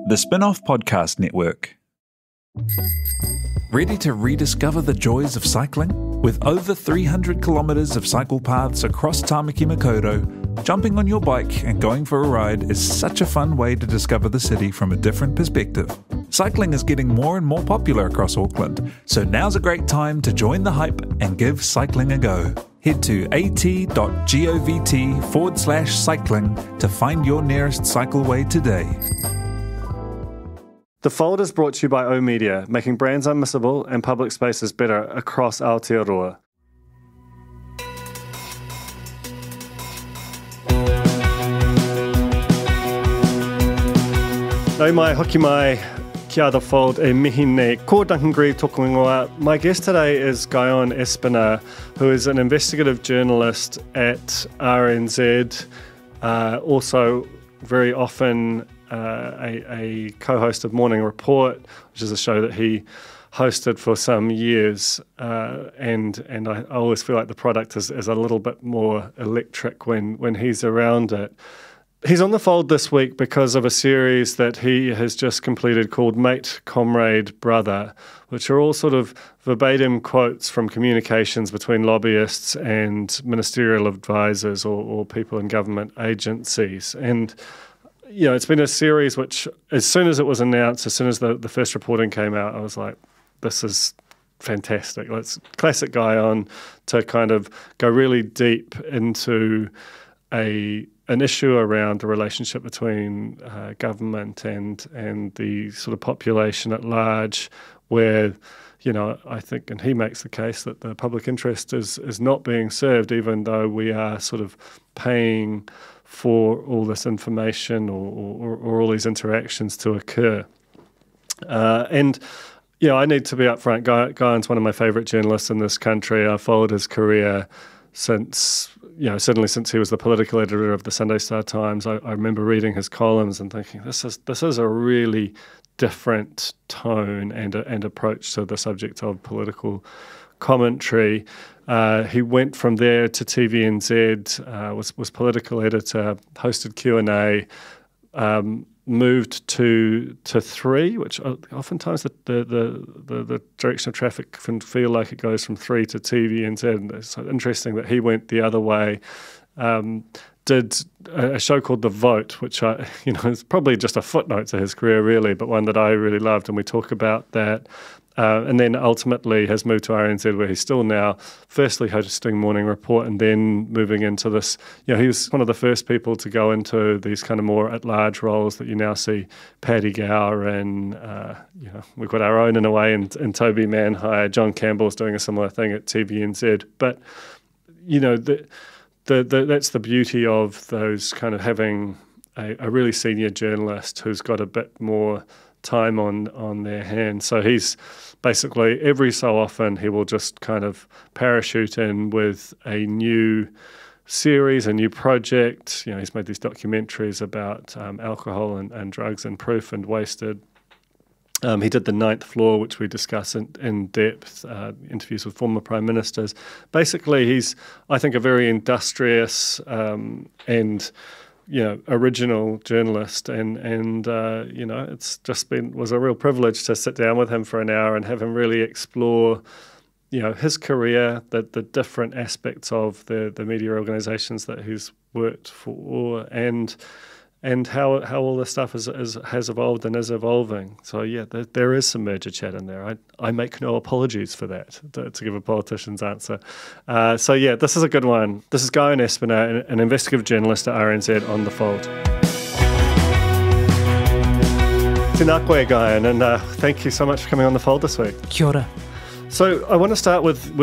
The Spin-off Podcast Network. Ready to rediscover the joys of cycling? With over 300 kilometres of cycle paths across Tāmaki Makaurau, jumping on your bike and going for a ride is such a fun way to discover the city from a different perspective. Cycling is getting more and more popular across Auckland, so now's a great time to join the hype and give cycling a go. Head to at.govt/cycling to find your nearest cycleway today. The Fold is brought to you by O-Media, making brands unmissable and public spaces better across Aotearoa. Nau mai, hoki mai, kia The Fold e mihi nei. Ko Duncan Greive tōku ingoa. My guest today is Guyon Espiner, who is an investigative journalist at RNZ, also very often a co-host of Morning Report, which is a show that he hosted for some years, and I always feel like the product is a little bit more electric when he's around it. He's on The Fold this week because of a series that he has just completed called Mate, Comrade, Brother, which are all sort of verbatim quotes from communications between lobbyists and ministerial advisors or people in government agencies. And you know, it's been a series which, as soon as it was announced, as soon as the first reporting came out, I was like, this is fantastic. It's classic Guyon to kind of go really deep into an issue around the relationship between government and the sort of population at large, where, you know, I think, and he makes the case that the public interest is not being served, even though we are sort of paying for all this information or all these interactions to occur. And, you know, I need to be upfront. Guyon's one of my favourite journalists in this country. I've followed his career since, you know, certainly since he was the political editor of the Sunday Star Times. I remember reading his columns and thinking, this is a really different tone and approach to the subject of political commentary. He went from there to TVNZ, was political editor, hosted Q&A, moved to 3, which oftentimes the direction of traffic can feel like it goes from 3 to TVNZ. And it's so interesting that he went the other way. Did a show called The Vote, which is probably just a footnote to his career, really, but one that I really loved, and we talk about that. And then ultimately has moved to RNZ, where he's still now firstly hosting Morning Report and then moving into this. You know, he was one of the first people to go into these kind of more at-large roles that you now see Paddy Gower and, you know, we've got our own in a way, and Toby Manhire. John Campbell's doing a similar thing at TVNZ. But, you know, that's the beauty of those kind of having a really senior journalist who's got a bit more time on their hands. So he's basically, every so often, he will just kind of parachute in with a new series, a new project. You know, he's made these documentaries about alcohol and drugs and Proof and Wasted. He did The Ninth Floor, which we discuss in depth, interviews with former prime ministers. Basically, he's, I think, a very industrious and, you know, original journalist, and you know, it's just was a real privilege to sit down with him for an hour and have him really explore, you know, his career, the different aspects of the media organisations that he's worked for, and how all this stuff has evolved and is evolving. So yeah, there is some merger chat in there. I make no apologies for that, to give a politician's answer. So yeah, this is a good one. This is Guyon Espiner, an investigative journalist at RNZ on The Fold. Tēnā koe, Guyon, and thank you so much for coming on The Fold this week. Kia ora. So I want to start with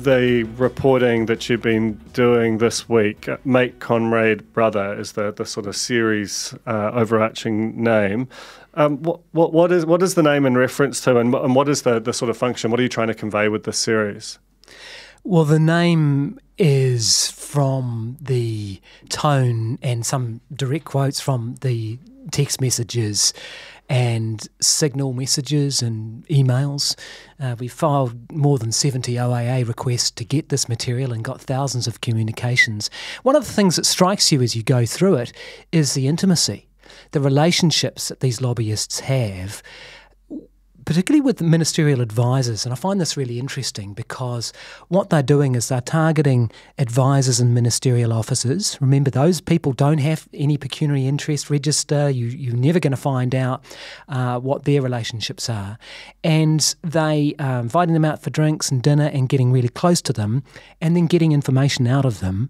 the reporting that you've been doing this week. Mate, Comrade, Brother is the sort of series overarching name. What is the name in reference to, and what is the sort of function? What are you trying to convey with this series? Well, the name is from the tone and some direct quotes from the text messages and signal messages and emails. We filed more than 70 OAA requests to get this material and got thousands of communications. One of the things that strikes you as you go through it is the intimacy. the relationships that these lobbyists have, particularly with ministerial advisors. And I find this really interesting because what they're doing is they're targeting advisors and ministerial officers. Remember, those people don't have any pecuniary interest register. You're never going to find out what their relationships are. And they are inviting them out for drinks and dinner and getting really close to them and then getting information out of them,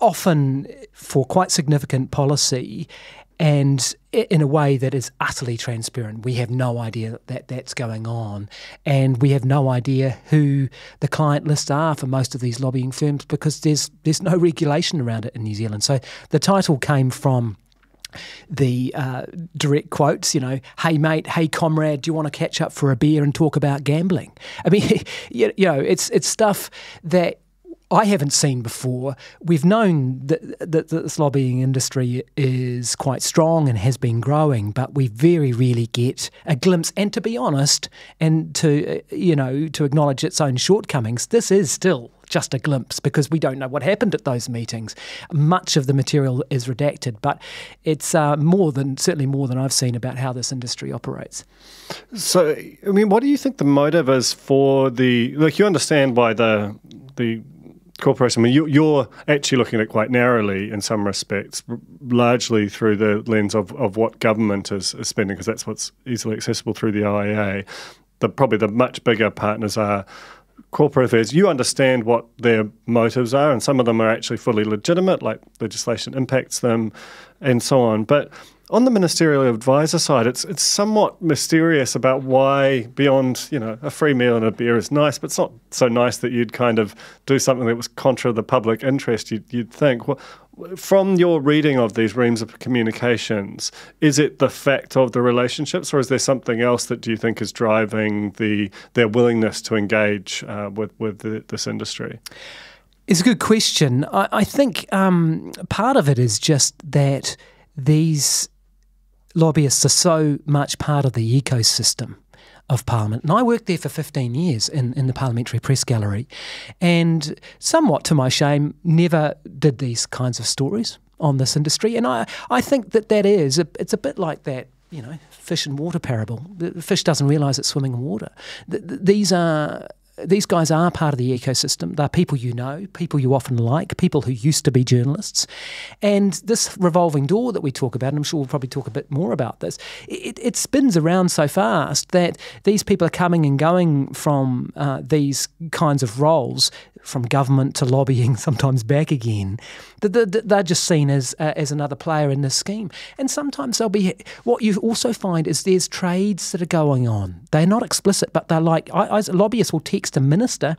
often for quite significant policy, and in a way that is utterly transparent. We have no idea that that's going on, and we have no idea who the client lists are for most of these lobbying firms because there's no regulation around it in New Zealand. So the title came from the direct quotes, hey mate, hey comrade, do you want to catch up for a beer and talk about gambling? I mean, it's stuff that I haven't seen before. We've known that this lobbying industry is quite strong and has been growing, but we very rarely get a glimpse. And to be honest, and to acknowledge its own shortcomings, this is still just a glimpse because we don't know what happened at those meetings. Much of the material is redacted, but it's certainly more than I've seen about how this industry operates. So, I mean, what do you think the motive is for you understand why the corporation, I mean, you're actually looking at it quite narrowly in some respects, largely through the lens of what government is spending, because that's what's easily accessible through the IEA. Probably the much bigger partners are corporate affairs. You understand what their motives are, and some of them are actually fully legitimate, like legislation impacts them and so on. But on the ministerial advisor side, it's somewhat mysterious about why, beyond a free meal and a beer is nice, but it's not so nice that you'd kind of do something that was contra the public interest. You'd think. Well, from your reading of these reams of communications, is it the fact of the relationships, or is there something else that do you think is driving their willingness to engage with this industry? It's a good question. I think part of it is just that these lobbyists are so much part of the ecosystem of Parliament. And I worked there for 15 years in the Parliamentary Press Gallery, and somewhat to my shame, never did these kinds of stories on this industry. And I think it's a bit like that, fish and water parable. The fish doesn't realise it's swimming in water. These guys are part of the ecosystem. They're people people you often like, people who used to be journalists. And this revolving door that we talk about, and I'm sure we'll probably talk a bit more about this, it spins around so fast that these people are coming and going from these kinds of roles, from government to lobbying, sometimes back again. They're just seen as another player in this scheme. And sometimes what you also find is there's trades that are going on. They're not explicit, but they're like, lobbyists will text a minister,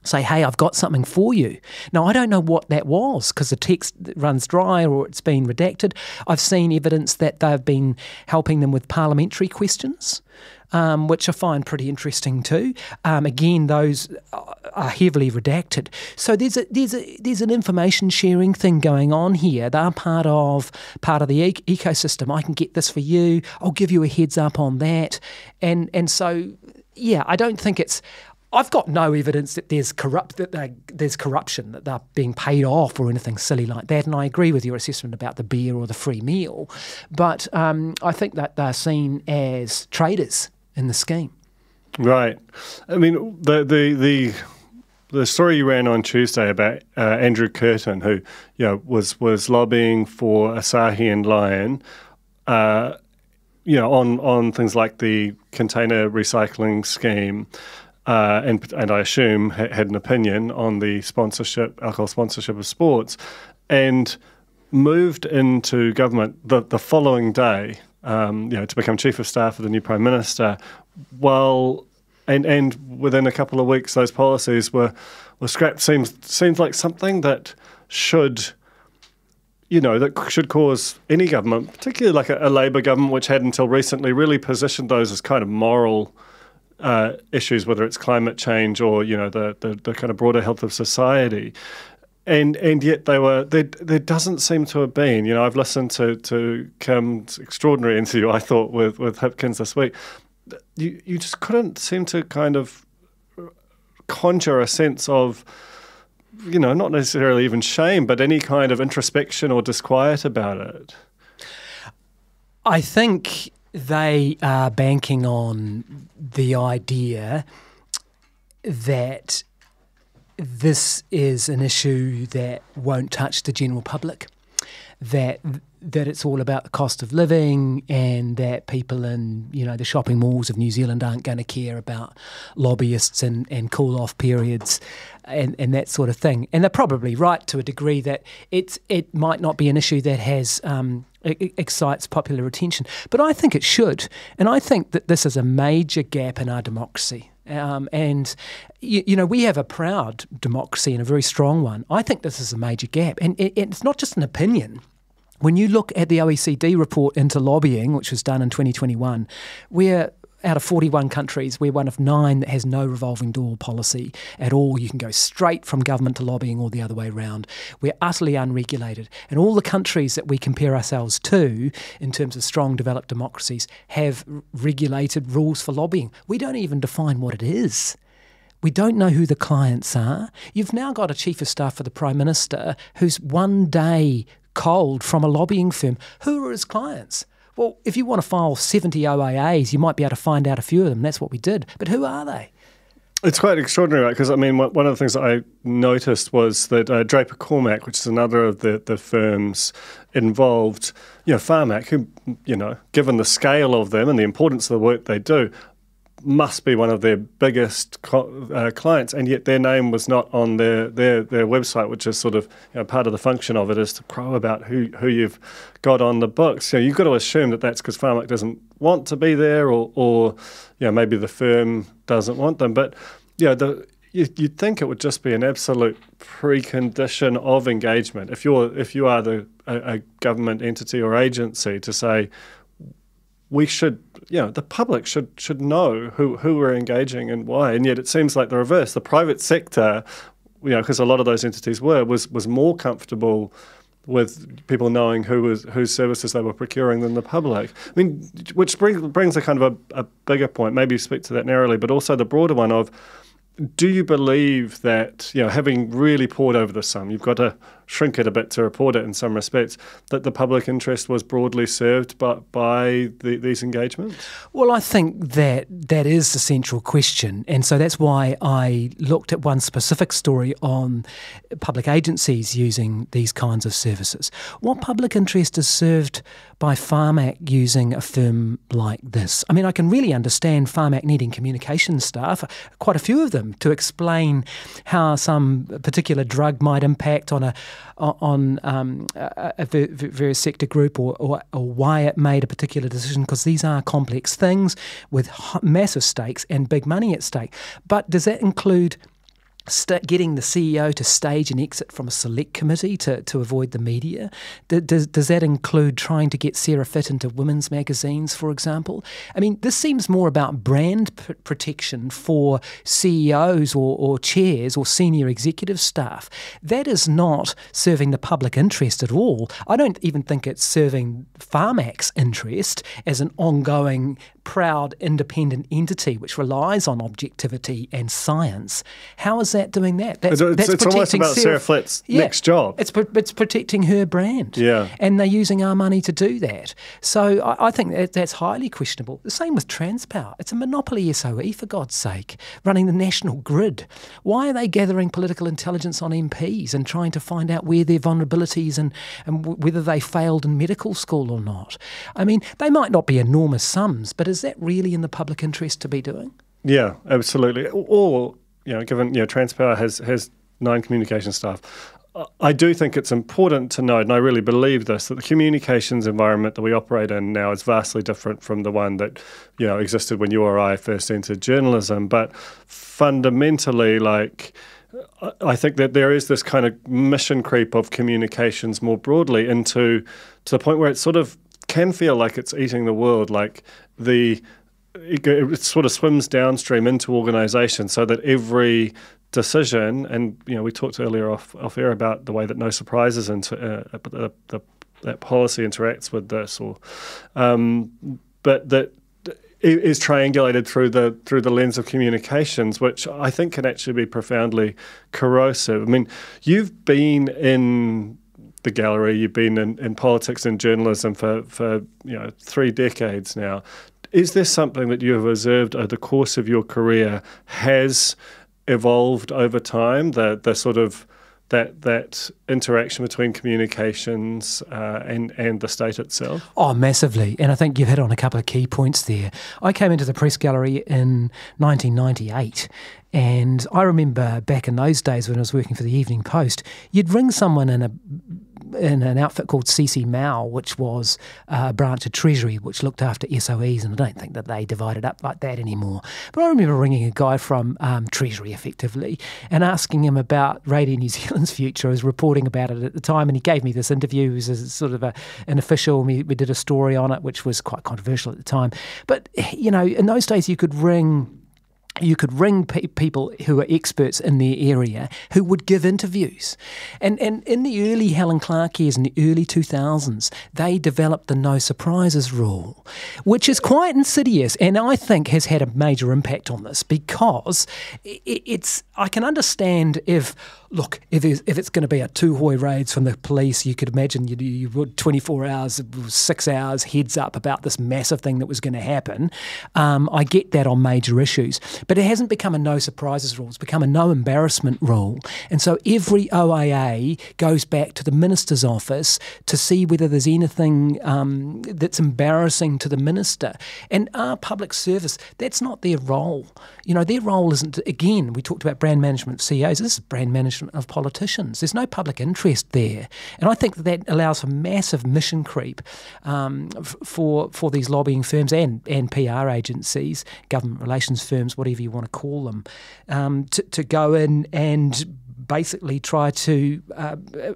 say, hey, I've got something for you. Now, I don't know what that was because the text runs dry or it's been redacted. I've seen evidence that they've been helping them with parliamentary questions, which I find pretty interesting too. Again, those are heavily redacted. So there's an information sharing thing going on here. They're part of the ecosystem. I can get this for you. I'll give you a heads up on that. And so, yeah, I don't think I've got no evidence that there's corruption, that they're being paid off or anything silly like that. And I agree with your assessment about the beer or the free meal. But I think that they're seen as traders in the scheme. Right. I mean, the story you ran on Tuesday about Andrew Curtin, who was lobbying for Asahi and Lion, on things like the container recycling scheme. And I assume had an opinion on the alcohol sponsorship of sports, and moved into government the following day, to become chief of staff of the new prime minister. And within a couple of weeks, those policies were scrapped. Seems like something that should cause any government, particularly like a Labour government, which had until recently really positioned those as kind of moral issues, whether it's climate change or the kind of broader health of society, and yet there doesn't seem to have been. I've listened to Kim's extraordinary interview, I thought, with Hipkins this week. You just couldn't seem to kind of conjure a sense of, not necessarily even shame, but any kind of introspection or disquiet about it. I think they are banking on the idea that this is an issue that won't touch the general public, that it's all about the cost of living, and that people in the shopping malls of New Zealand aren't going to care about lobbyists and cool-off periods and that sort of thing. And they're probably right to a degree that it might not be an issue that has excites popular attention, but I think it should, and I think that this is a major gap in our democracy. And we have a proud democracy and a very strong one. I think this is a major gap, and it's not just an opinion. When you look at the OECD report into lobbying, which was done in 2021, we're out of 41 countries, we're one of 9 that has no revolving door policy at all. You can go straight from government to lobbying or the other way around. We're utterly unregulated. And all the countries that we compare ourselves to, in terms of strong developed democracies, have regulated rules for lobbying. We don't even define what it is. We don't know who the clients are. You've now got a chief of staff for the Prime Minister who's one day cold from a lobbying firm. Who are his clients? Well, if you want to file 70 OAAs, you might be able to find out a few of them. That's what we did. But who are they? It's quite extraordinary, right? Because, I mean, one of the things that I noticed was that Draper Cormack, which is another of the firms involved, Pharmac, who, given the scale of them and the importance of the work they do, must be one of their biggest clients, and yet their name was not on their website, which is sort of part of the function of it is to crow about who you've got on the books. You've got to assume that that's because Pharmac doesn't want to be there, or maybe the firm doesn't want them. But you'd think it would just be an absolute precondition of engagement if you are a government entity or agency to say, we should, the public should know who we're engaging and why. And yet it seems like the reverse. The private sector, because a lot of those entities was more comfortable with people knowing whose services they were procuring than the public. I mean, which brings a kind of a bigger point. Maybe speak to that narrowly, but also the broader one of, do you believe that, having really pored over the sum, you've got to shrink it a bit to report it in some respects, that the public interest was broadly served by these engagements? Well, I think that is the central question. And so that's why I looked at one specific story on public agencies using these kinds of services. What public interest is served by Pharmac using a firm like this? I mean, I can really understand Pharmac needing communication staff, quite a few of them, to explain how some particular drug might impact on a various sector group, or why it made a particular decision, because these are complex things with massive stakes and big money at stake. But does that include getting the CEO to stage an exit from a select committee to avoid the media? Does that include trying to get Sarah Fit into women's magazines, for example? I mean, this seems more about brand protection for CEOs or chairs or senior executive staff. That is not serving the public interest at all. I don't even think it's serving Pharmac's interest as an ongoing, proud, independent entity which relies on objectivity and science. How is that doing that? That's almost about Sarah Flitt's next job. It's protecting her brand. Yeah. And they're using our money to do that. So I think that's highly questionable. The same with Transpower. It's a monopoly SOE, for God's sake, running the national grid. Why are they gathering political intelligence on MPs and trying to find out where their vulnerabilities and whether they failed in medical school or not? I mean, they might not be enormous sums, but is that really in the public interest to be doing? Yeah, absolutely. Or, given Transpower has 9 communication staff, I do think it's important to note, and I really believe this, that the communications environment that we operate in now is vastly different from the one that existed when you or I first entered journalism. But fundamentally, I think that there is this kind of mission creep of communications more broadly to the point where it sort of can feel like it's eating the world, like it sort of swims downstream into organisations, so that every decision, and we talked earlier off air about the way that No Surprises that policy interacts with this, but that is triangulated through the lens of communications, which I think can actually be profoundly corrosive. I mean, you've been in the gallery. You've been in politics and journalism for 3 decades now. Is there something that you have observed over the course of your career has evolved over time? The sort of that interaction between communications and the state itself? Oh, massively. And I think you've hit on a couple of key points there. I came into the press gallery in 1998, and I remember back in those days when I was working for the Evening Post, you'd ring someone in an outfit called CC Mao, which was a branch of Treasury which looked after SOEs, and I don't think that they divided up like that anymore. But I remember ringing a guy from Treasury, effectively, and asking him about Radio New Zealand's future. I was reporting about it at the time, and he gave me this interview. It was a sort of an official, and we did a story on it, which was quite controversial at the time. But, in those days you could ring people who are experts in their area who would give interviews. And in the early Helen Clark years, in the early 2000s, they developed the no surprises rule, which is quite insidious and I think has had a major impact on this, because I can understand if it's going to be a two-hoy raids from the police, you could imagine you would 24 hours, 6 hours heads up about this massive thing that was going to happen. I get that on major issues. But it hasn't become a no surprises rule. It's become a no embarrassment rule. And so every OAA goes back to the minister's office to see whether there's anything that's embarrassing to the minister. And our public service, that's not their role. Their role isn't, again, we talked about brand management of CEOs. This is brand management of politicians. There's no public interest there. And I think that allows for massive mission creep for these lobbying firms and PR agencies, government relations firms, whatever you want to call them, to go in and basically try to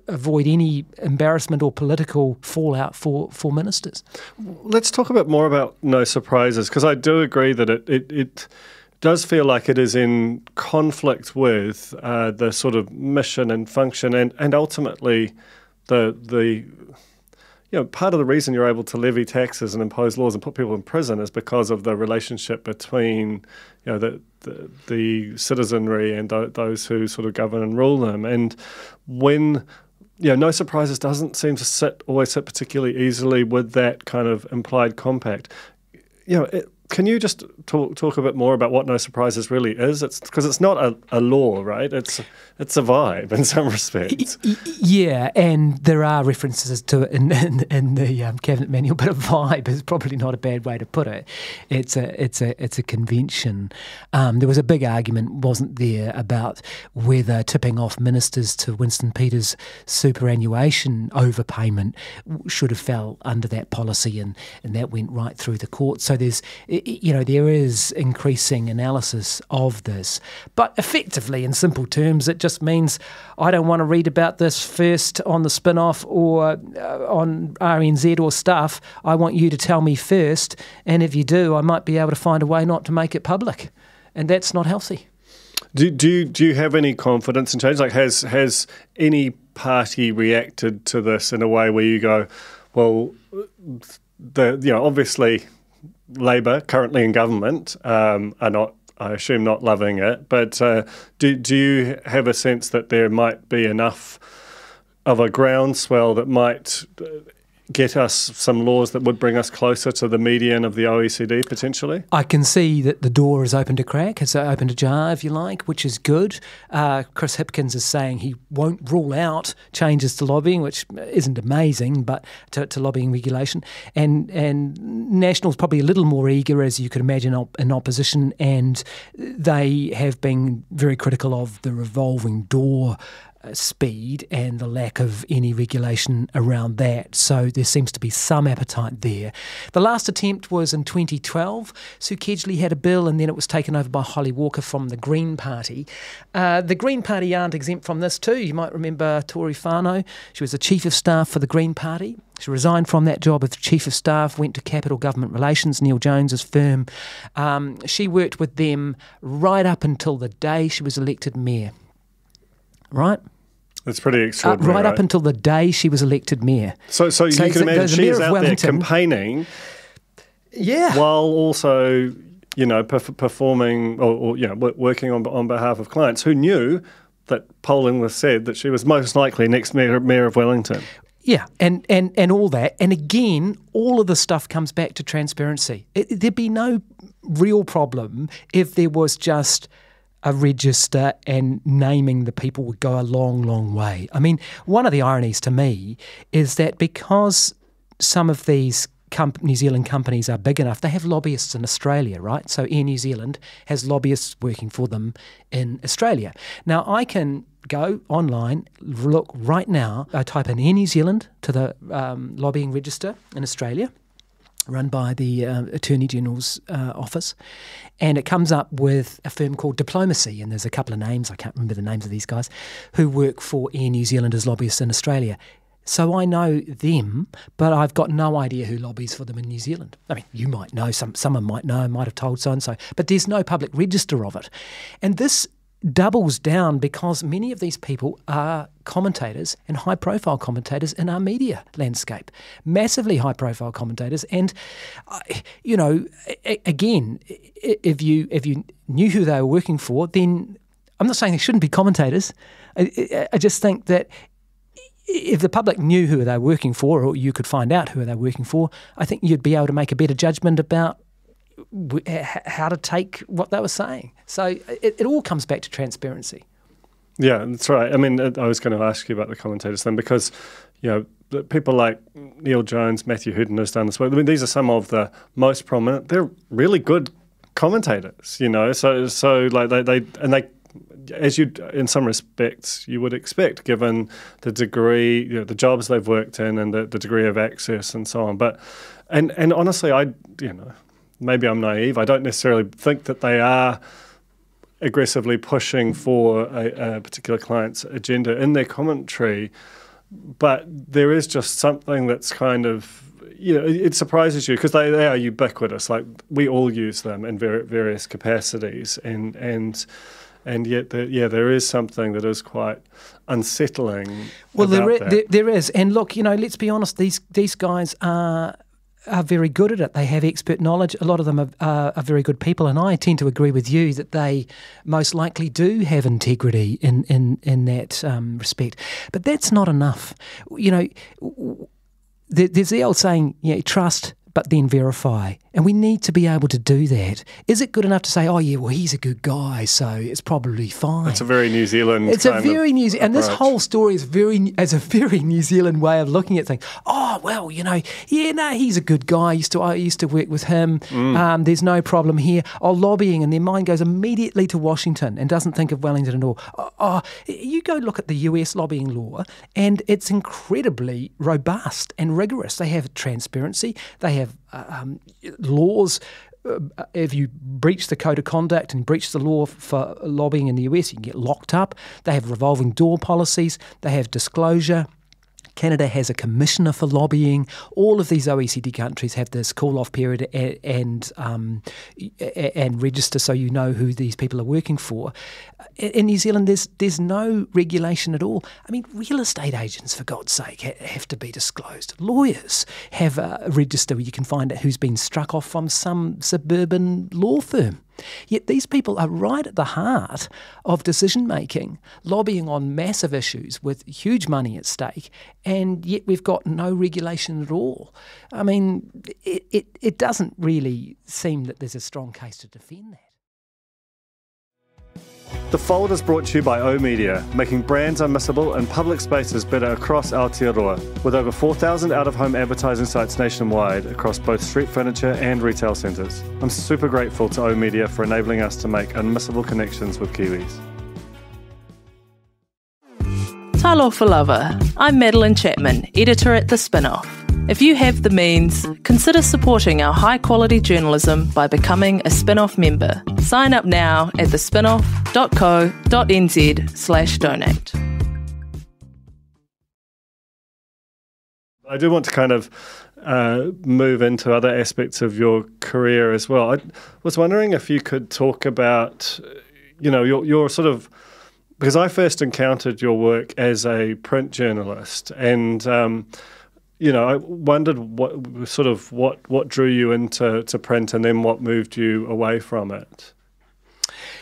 avoid any embarrassment or political fallout for ministers. Let's talk a bit more about no surprises, because I do agree that it does feel like it is in conflict with the sort of mission and function and ultimately the part of the reason you're able to levy taxes and impose laws and put people in prison is because of the relationship between the citizenry and those who sort of govern and rule them. And when no surprises doesn't seem to always sit particularly easily with that kind of implied compact. Can you just talk a bit more about what no surprises really is? It's because it's not a law, right? It's a vibe in some respects. Yeah, and there are references to it in the cabinet manual, but a vibe is probably not a bad way to put it. It's a convention. There was a big argument, wasn't there, about whether tipping off ministers to Winston Peters' superannuation overpayment should have fell under that policy, and that went right through the court. So there is increasing analysis of this. But effectively, in simple terms, it just means I don't want to read about this first on the spin-off or on RNZ or stuff. I want you to tell me first, and if you do, I might be able to find a way not to make it public. And that's not healthy. Do you have any confidence in change? Like, has any party reacted to this in a way where you go, well, obviously Labour, currently in government, are not, I assume, not loving it. But do you have a sense that there might be enough of a groundswell that might get us some laws that would bring us closer to the median of the OECD potentially? I can see that the door is open to crack. It's open to jar, if you like, which is good. Chris Hipkins is saying he won't rule out changes to lobbying, which isn't amazing, but to lobbying regulation. And National's probably a little more eager, as you could imagine, in opposition, and they have been very critical of the revolving door speed and the lack of any regulation around that. So there seems to be some appetite there. The last attempt was in 2012. Sue Kedgley had a bill, and then it was taken over by Holly Walker from the Green Party. The Green Party aren't exempt from this too. You might remember Tori Whanau. She was the Chief of Staff for the Green Party. She resigned from that job as Chief of Staff, went to Capital Government Relations, Neil Jones's firm. She worked with them right up until the day she was elected mayor. Right? It's pretty extraordinary, right up until the day she was elected mayor. So you can imagine she's out there campaigning, while also, performing or working on behalf of clients who knew that polling was said that she was most likely next mayor of Wellington. Yeah, and all that. And again, all of the stuff comes back to transparency. There'd be no real problem if there was just a register and naming the people would go a long, long way. I mean, one of the ironies to me is that because some of these New Zealand companies are big enough, they have lobbyists in Australia, right? So Air New Zealand has lobbyists working for them in Australia. Now, I can go online, look right now, I type in Air New Zealand to the lobbying register in Australia, run by the Attorney General's office, and it comes up with a firm called Diplomacy, and there's a couple of names, I can't remember the names of these guys, who work for Air New Zealand as lobbyists in Australia. So I know them, but I've got no idea who lobbies for them in New Zealand. I mean, you might know, someone might know, might have told so-and-so, but there's no public register of it. And this doubles down because many of these people are commentators and high-profile commentators in our media landscape, massively high-profile commentators. And, again, if you knew who they were working for, then I'm not saying they shouldn't be commentators. I just think that if the public knew who they're working for, or you could find out who they're working for, I think you'd be able to make a better judgment about how to take what they were saying. So it all comes back to transparency. Yeah, that's right. I mean, I was going to ask you about the commentators then, because, people like Neil Jones, Matthew Hooton has done this work. I mean, these are some of the most prominent. They're really good commentators, So like they as you, in some respects, you would expect, given the degree, the jobs they've worked in and the degree of access and so on. But, and honestly, maybe I'm naive. I don't necessarily think that they are aggressively pushing for a particular client's agenda in their commentary, but there is just something that's kind of, it surprises you because they are ubiquitous. Like, we all use them in various capacities, and yet, there is something that is quite unsettling. Well, there is. And look, let's be honest, these guys are very good at it. They have expert knowledge. A lot of them are very good people, and I tend to agree with you that they most likely do have integrity in that respect. But that's not enough. There's the old saying, trust, but then verify. And we need to be able to do that. Is it good enough to say, oh, yeah, well, he's a good guy, so it's probably fine? It's a very New Zealand It's a very New Zealand, and this whole story is a very New Zealand way of looking at things. Oh, well, he's a good guy. I used to work with him. There's no problem here. Oh, lobbying, and their mind goes immediately to Washington and doesn't think of Wellington at all. You go look at the US lobbying law, and it's incredibly robust and rigorous. They have transparency. They have laws. If you breach the code of conduct and breach the law for lobbying in the US, you can get locked up. They have revolving door policies. They have disclosure. Canada has a commissioner for lobbying. All of these OECD countries have this call-off period and register so you know who these people are working for. In New Zealand, there's no regulation at all. I mean, real estate agents, for God's sake, have to be disclosed. Lawyers have a register where you can find out who's been struck off from some suburban law firm. Yet these people are right at the heart of decision-making, lobbying on massive issues with huge money at stake, and yet we've got no regulation at all. I mean, it doesn't really seem that there's a strong case to defend that. The Fold is brought to you by O-Media, making brands unmissable and public spaces better across Aotearoa, with over 4,000 out-of-home advertising sites nationwide across both street furniture and retail centres. I'm super grateful to O-Media for enabling us to make unmissable connections with Kiwis. Talofa lover, I'm Madeline Chapman, editor at The Spin-Off. If you have the means, consider supporting our high-quality journalism by becoming a Spin-Off member. Sign up now at thespinoff.co.nz/donate. I do want to kind of move into other aspects of your career as well. I was wondering if you could talk about, your sort of, because I first encountered your work as a print journalist, and I wondered what drew you into print, and then what moved you away from it.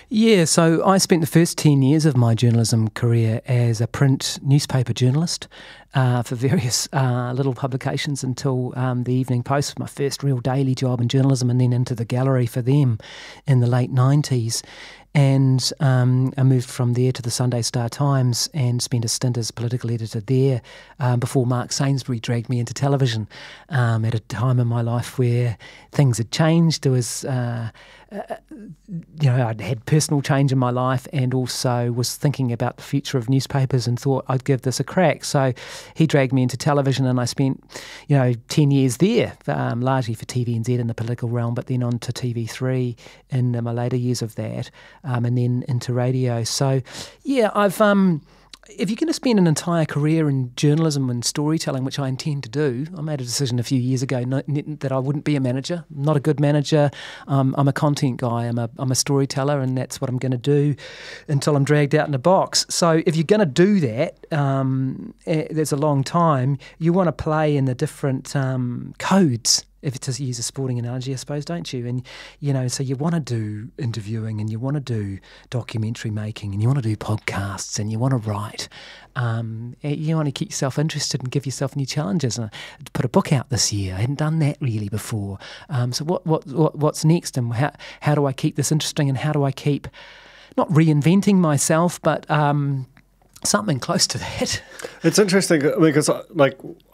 Yeah, so I spent the first 10 years of my journalism career as a print newspaper journalist for various little publications until the Evening Post, my first real daily job in journalism, and then into the gallery for them in the late 90s. And I moved from there to the Sunday Star-Times and spent a stint as political editor there before Mark Sainsbury dragged me into television at a time in my life where things had changed. There was, I'd had personal change in my life and also was thinking about the future of newspapers and thought I'd give this a crack. So he dragged me into television and I spent, 10 years there, largely for TVNZ in the political realm, but then on to TV3 in my later years of that. And then into radio. So, yeah, if you're going to spend an entire career in journalism and storytelling, which I intend to do, I made a decision a few years ago that I wouldn't be a manager. I'm not a good manager. I'm a content guy. I'm a storyteller, and that's what I'm going to do until I'm dragged out in a box. So if you're going to do that, there's a long time. You want to play in the different codes. If it's to use a sporting analogy, I suppose, don't you? And, so you want to do interviewing and you want to do documentary making and you want to do podcasts and you want to write. You want to keep yourself interested and give yourself new challenges. Put a book out this year. I hadn't done that really before. So what's next, and how do I keep this interesting, and how do I keep not reinventing myself, but something close to that? It's interesting because,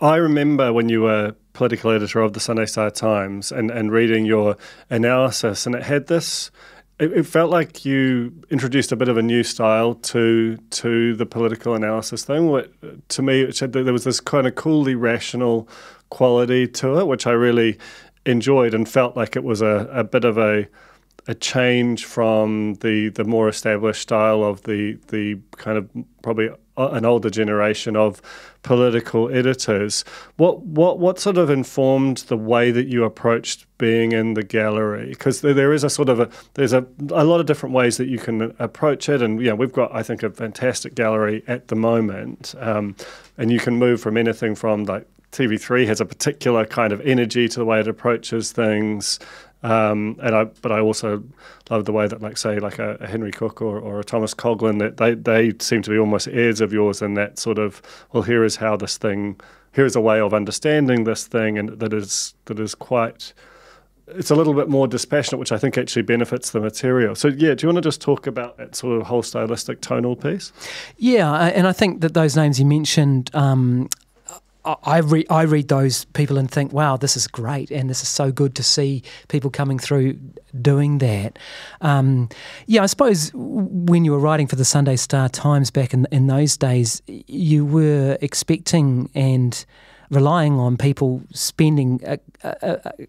I remember when you were political editor of the Sunday Star-Times and reading your analysis, and it had this. It felt like you introduced a bit of a new style to the political analysis thing. To me, it said that there was this kind of coolly rational quality to it, which I really enjoyed and felt like it was a bit of a change from the more established style of the kind of probably an older generation of political editors. What sort of informed the way that you approached being in the gallery? Because there is there's a lot of different ways that you can approach it, and we've got, I think, a fantastic gallery at the moment, and you can move from anything from TV3 has a particular kind of energy to the way it approaches things. But I also love the way that, say, a Henry Cook or a Thomas Coughlan, that they seem to be almost heirs of yours in that sort of, well, here is a way of understanding this thing, and that is quite, it's a little bit more dispassionate, which I think actually benefits the material. So, yeah, do you want to just talk about that sort of whole stylistic tonal piece? Yeah, and I think that those names you mentioned, I read those people and think, wow, this is great, and this is so good to see people coming through doing that. I suppose when you were writing for the Sunday Star-Times back in those days, you were expecting and relying on people spending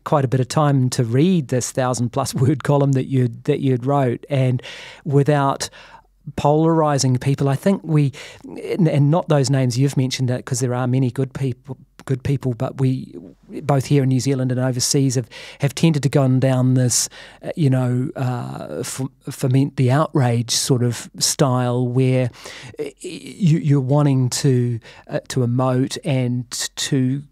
quite a bit of time to read this 1,000+ word column that you'd wrote, and without polarizing people. I think and not those names you've mentioned, because there are many good people, but we both here in New Zealand and overseas have tended to go down this, foment the outrage sort of style, where you're wanting to emote and to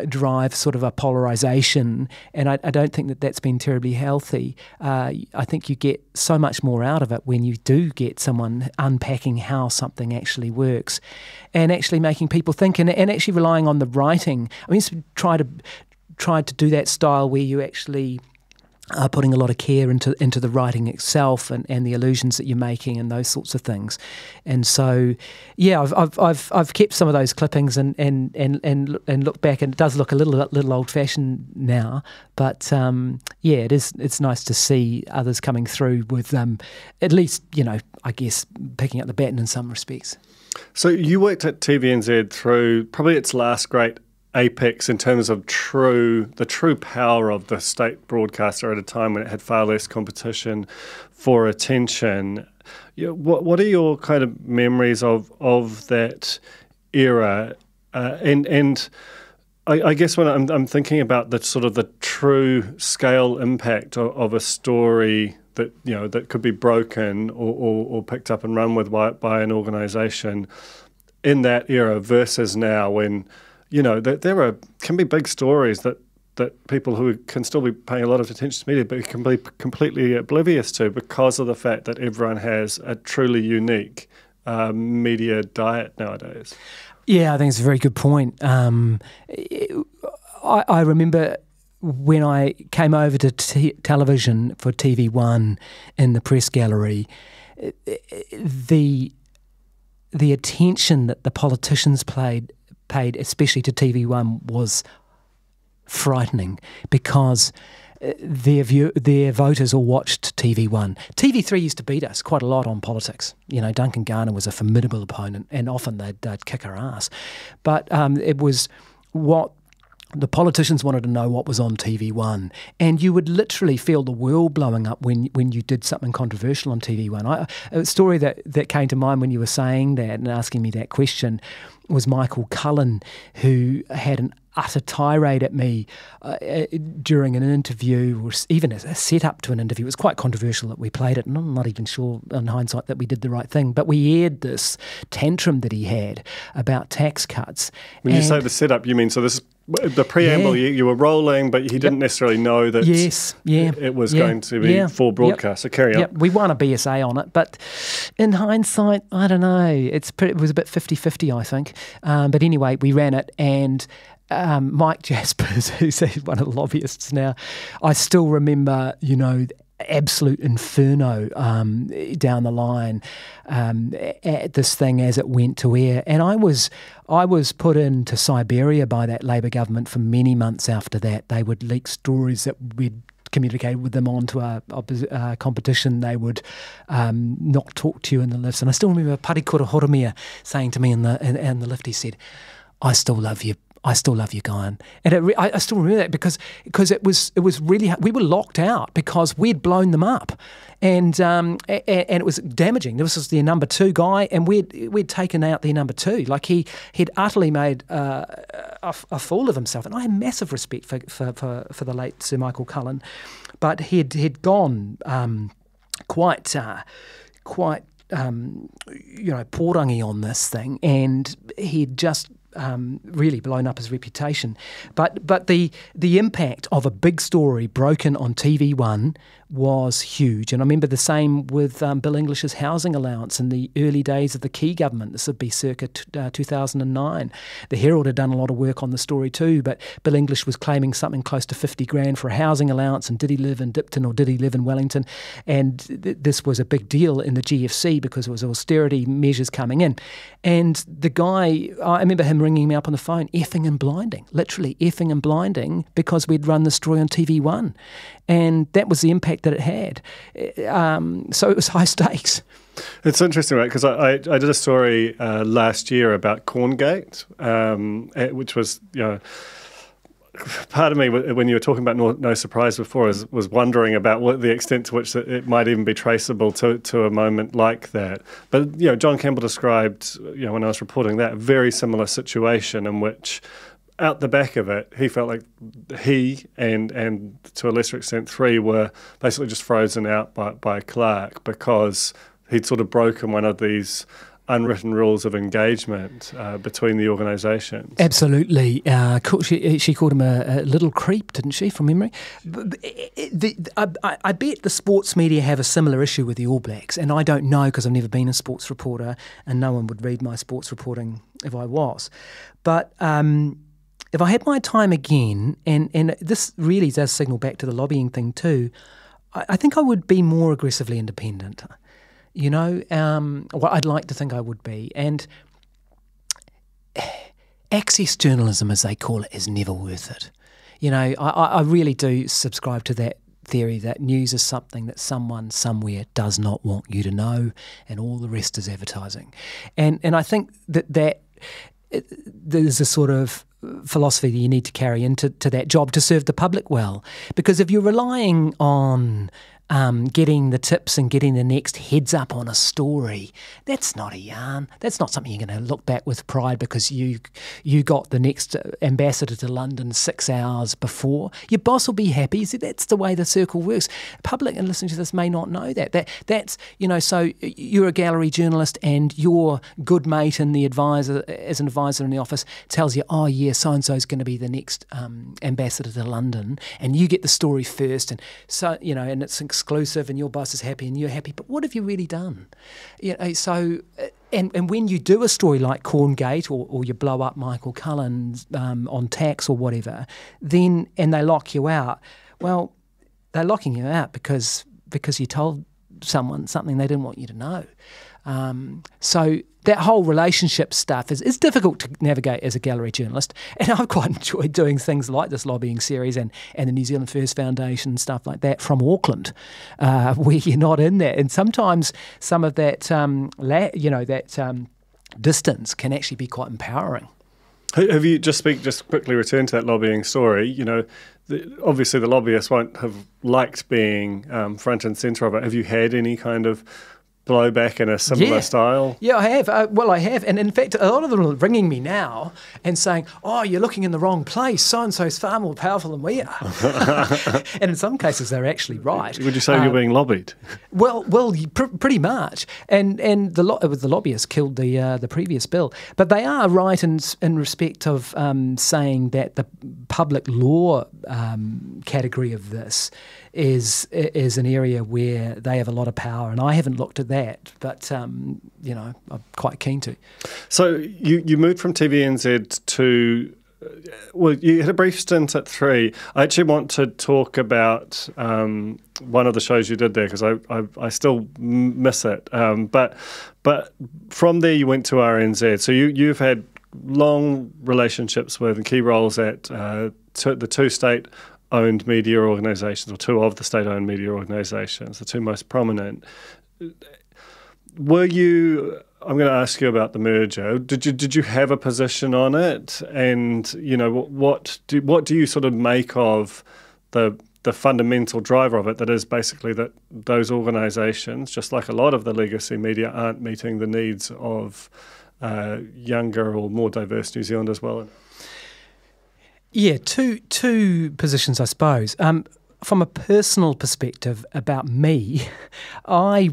drive sort of a polarization, and I don't think that's been terribly healthy. I think you get so much more out of it when you do get someone unpacking how something actually works and actually making people think, and actually relying on the writing. I mean, try to do that style where you actually are putting a lot of care into the writing itself and the allusions that you're making and those sorts of things. And so, yeah, I've kept some of those clippings and look back, and it does look a little old fashioned now. But it's nice to see others coming through with at least I guess picking up the baton in some respects. So you worked at TVNZ through probably its last great apex in terms of the true power of the state broadcaster at a time when it had far less competition for attention. What are your kind of memories of that era? And I guess when I'm thinking about the sort of the true scale impact of a story that could be broken or picked up and run with by an organisation in that era versus now, when there can be big stories that that people who can still be paying a lot of attention to media but can be completely oblivious to because of the fact that everyone has a truly unique media diet nowadays. Yeah, I think it's a very good point. I remember when I came over to television for TV1 in the press gallery, the attention that the politicians paid, especially to TV1, was frightening because their voters all watched TV1. TV3 used to beat us quite a lot on politics. Duncan Greive was a formidable opponent, and often they'd kick our ass. But it was what the politicians wanted to know, what was on TV1, and you would literally feel the world blowing up when you did something controversial on TV1. A story that came to mind when you were saying that and asking me that question was Michael Cullen, who had an utter tirade at me during an interview, or even a setup to an interview. It was quite controversial that we played it, and I'm not even sure in hindsight that we did the right thing, but we aired this tantrum that he had about tax cuts. When you say the setup, you mean, so this is the preamble, you were rolling, but he didn't necessarily know that it was going to be full broadcast. So carry on. Yep. We won a BSA on it, but in hindsight, I don't know. It was a bit 50-50, I think. But anyway, we ran it, and Mike Jaspers, who's one of the lobbyists now, I still remember, absolute inferno down the line at this thing as it went to air. And I was put into Siberia by that Labour government for many months after that. They would leak stories that we'd communicated with them onto our competition. They would not talk to you in the lifts. And I still remember Parikura Horomia saying to me in the lift, he said, "I still love you. I still love you, Guyon." And I still remember that because it was really hard. We were locked out because we'd blown them up, and it was damaging. This was their number 2 guy, and we'd taken out their number 2. Like he'd utterly made a fool of himself. And I have massive respect for the late Sir Michael Cullen, but he'd gone quite porangi on this thing, and he'd just really blown up his reputation. But the impact of a big story broken on TV1 was huge. And I remember the same with Bill English's housing allowance in the early days of the Key government. This would be circa 2009. The Herald had done a lot of work on the story too, but Bill English was claiming something close to 50 grand for a housing allowance, and did he live in Dipton or did he live in Wellington? And this was a big deal in the GFC because it was austerity measures coming in. And the guy, I remember him ringing me up on the phone, effing and blinding, literally effing and blinding, because we'd run the story on TV1. And that was the impact that it had. So it was high stakes. It's interesting, right? Because I did a story last year about Corngate, which was, part of me, when you were talking about No Surprise before, was wondering about the extent to which it might even be traceable to a moment like that. But, John Campbell described, when I was reporting that, a very similar situation in which, out the back of it, he felt like he and to a lesser extent 3 were basically just frozen out by Clark because he'd sort of broken one of these unwritten rules of engagement between the organisations. Absolutely. She called him a little creep, didn't she, from memory? I bet the sports media have a similar issue with the All Blacks, and I don't know because I've never been a sports reporter, and no one would read my sports reporting if I was. But if I had my time again, and this really does signal back to the lobbying thing too, I think I would be more aggressively independent. I'd like to think I would be. And access journalism, as they call it, is never worth it. I really do subscribe to that theory that news is something that someone somewhere does not want you to know, and all the rest is advertising. And I think that there's a sort of philosophy that you need to carry into that job to serve the public well. Because if you're relying on getting the tips and getting the next heads up on a story. That's not a yarn. That's not something you're going to look back with pride because you got the next ambassador to London 6 hours before. Your boss will be happy. See, that's the way the circle works. Public and listening to this may not know that. That's, so you're a gallery journalist and your good mate and the advisor, as an advisor in the office, tells you, oh yeah, so-and-so is going to be the next ambassador to London, and you get the story first, and so, and it's exclusive and your boss is happy and you're happy, but what have you really done? And when you do a story like Corngate or you blow up Michael Cullen's on tax or whatever, and they lock you out, well, they're locking you out because you told someone something they didn't want you to know. So that whole relationship stuff is difficult to navigate as a gallery journalist, and I've quite enjoyed doing things like this lobbying series and the New Zealand First Foundation, stuff like that from Auckland, where you're not in that, and sometimes some of that distance can actually be quite empowering. Have you just quickly return to that lobbying story? Obviously the lobbyists won't have liked being front and centre of it. Have you had any kind of blowback in a similar style? Yeah, I have. I have. And in fact, a lot of them are ringing me now and saying, oh, you're looking in the wrong place. So-and-so's far more powerful than we are. And in some cases, they're actually right. Would you say you're being lobbied? Well, pretty much. And the lobbyists killed the previous bill. But they are right in respect of saying that the public law category of this is an area where they have a lot of power, and I haven't looked at that, but I'm quite keen to. So you moved from TVNZ to, you had a brief stint at 3. I actually want to talk about one of the shows you did there because I still miss it. But from there you went to RNZ. So you've had long relationships with and key roles at the 2 state-owned media organisations, or 2 of the state-owned media organisations, the 2 most prominent. I'm going to ask you about the merger. Did you have a position on it? And, what do you sort of make of the fundamental driver of it, that is basically that those organisations, just like a lot of the legacy media, aren't meeting the needs of younger or more diverse New Zealand as well? Yeah, two positions, I suppose. From a personal perspective about me, I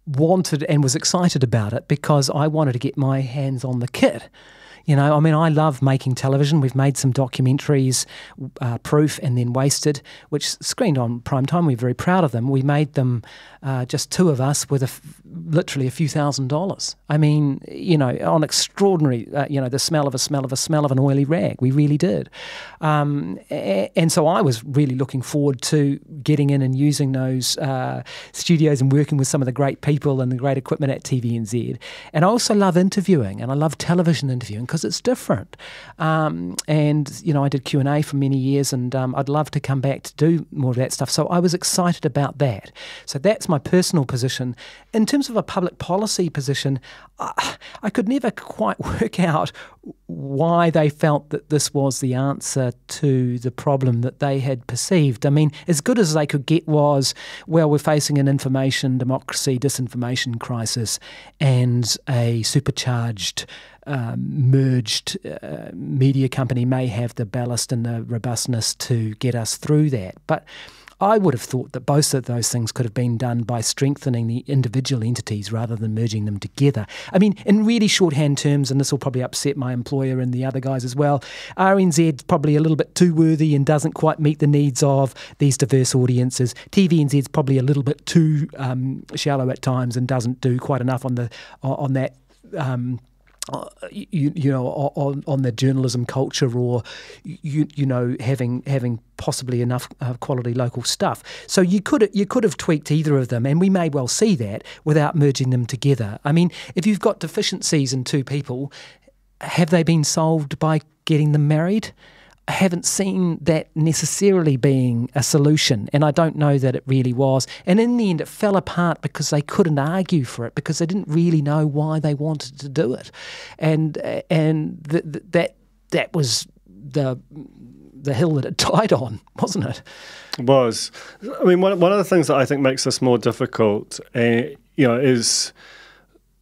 wanted and was excited about it because I wanted to get my hands on the kit. I love making television. We've made some documentaries, Proof and then Wasted, which screened on prime time. We're very proud of them. We made them, just 2 of us, with literally a few $1,000s. On extraordinary, the smell of an oily rag. We really did. And so I was really looking forward to getting in and using those studios and working with some of the great people and the great equipment at TVNZ. And I also love interviewing, and I love television interviewing because it's different. And I did Q&A for many years, and I'd love to come back to do more of that stuff. So I was excited about that. So that's my personal position. In terms of a public policy position, I could never quite work out why they felt that this was the answer to the problem that they had perceived. As good as they could get was, well, we're facing an information democracy, disinformation crisis and a supercharged merged media company may have the ballast and the robustness to get us through that. But I would have thought that both of those things could have been done by strengthening the individual entities rather than merging them together. In really shorthand terms, and this will probably upset my employer and the other guys as well, RNZ's probably a little bit too worthy and doesn't quite meet the needs of these diverse audiences. TVNZ's probably a little bit too shallow at times and doesn't do quite enough on that. On the journalism culture, or having possibly enough quality local stuff. So you could have tweaked either of them, and we may well see that without merging them together. If you've got deficiencies in 2 people, have they been solved by getting them married? I haven't seen that necessarily being a solution, and I don't know that it really was. And in the end, it fell apart because they couldn't argue for it, because they didn't really know why they wanted to do it, and that was the the hill that it died on, wasn't it? Was. I mean, one of the things that I think makes this more difficult, is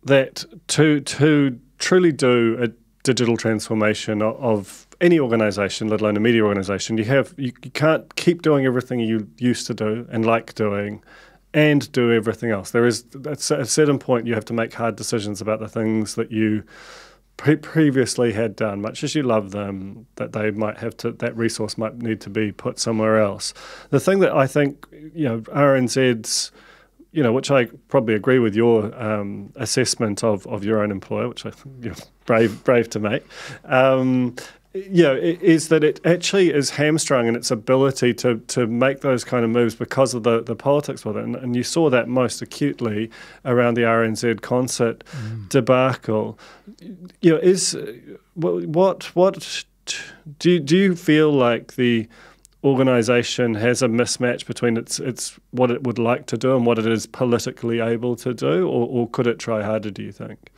that to truly do a digital transformation of any organisation, let alone a media organisation, you can't keep doing everything you used to do and like doing, and do everything else. There is at a certain point you have to make hard decisions about the things that you previously had done, much as you love them, that they might have to, that resource might need to be put somewhere else. The thing that I think, RNZ's, which I probably agree with your assessment of your own employer, which I think brave to make, is that it actually is hamstrung in its ability to make those kind of moves because of the politics with it. And you saw that most acutely around the RNZ concert debacle. What do you feel like the organisation has a mismatch between its what it would like to do and what it is politically able to do, or could it try harder, do you think?